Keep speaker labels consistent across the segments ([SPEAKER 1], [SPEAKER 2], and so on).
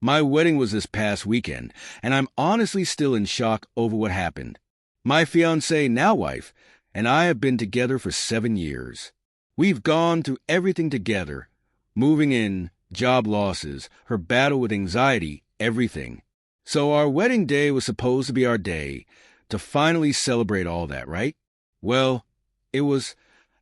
[SPEAKER 1] My wedding was this past weekend, and I'm honestly still in shock over what happened. My fiancé, now wife, and I have been together for 7 years. We've gone through everything together. Moving in, job losses, her battle with anxiety, everything. So our wedding day was supposed to be our day to finally celebrate all that, right? Well, it was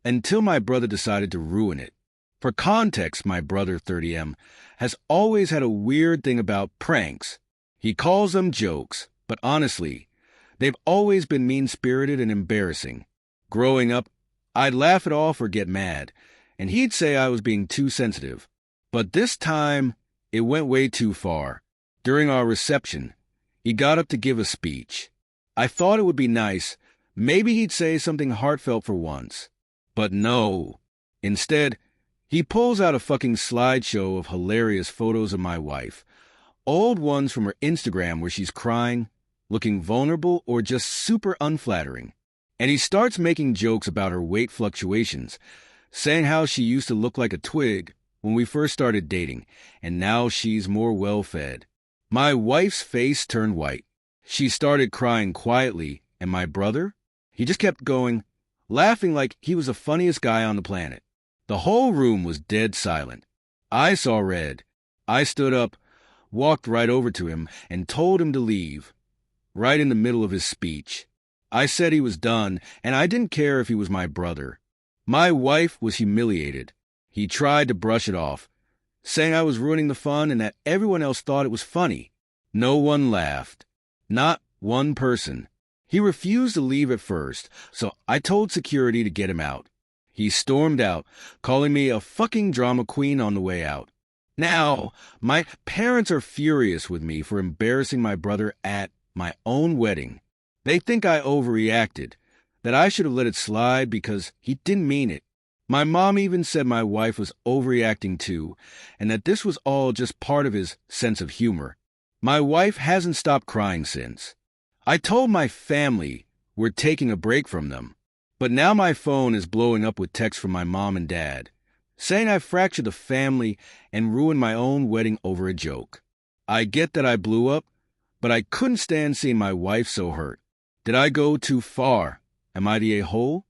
[SPEAKER 1] until my brother decided to ruin it. For context, my brother, 30M, has always had a weird thing about pranks. He calls them jokes, but honestly, they've always been mean-spirited and embarrassing. Growing up, I'd laugh it off or get mad, and he'd say I was being too sensitive. But this time, it went way too far. During our reception, he got up to give a speech. I thought it would be nice. Maybe he'd say something heartfelt for once. But no. Instead, he pulls out a fucking slideshow of hilarious photos of my wife. Old ones from her Instagram where she's crying, looking vulnerable, or just super unflattering. And he starts making jokes about her weight fluctuations, saying how she used to look like a twig when we first started dating, and now she's more well-fed. My wife's face turned white. She started crying quietly, and my brother? He just kept going, laughing like he was the funniest guy on the planet. The whole room was dead silent. I saw red. I stood up, walked right over to him, and told him to leave, right in the middle of his speech. I said he was done, and I didn't care if he was my brother. My wife was humiliated. He tried to brush it off, saying I was ruining the fun and that everyone else thought it was funny. No one laughed. Not one person. He refused to leave at first, so I told security to get him out. He stormed out, calling me a fucking drama queen on the way out. Now, my parents are furious with me for embarrassing my brother at my own wedding. They think I overreacted, that I should have let it slide because he didn't mean it. My mom even said my wife was overreacting too, and that this was all just part of his sense of humor. My wife hasn't stopped crying since. I told my family we're taking a break from them, but now my phone is blowing up with texts from my mom and dad, saying I fractured the family and ruined my own wedding over a joke. I get that I blew up, but I couldn't stand seeing my wife so hurt. Did I go too far? Am I the a-hole?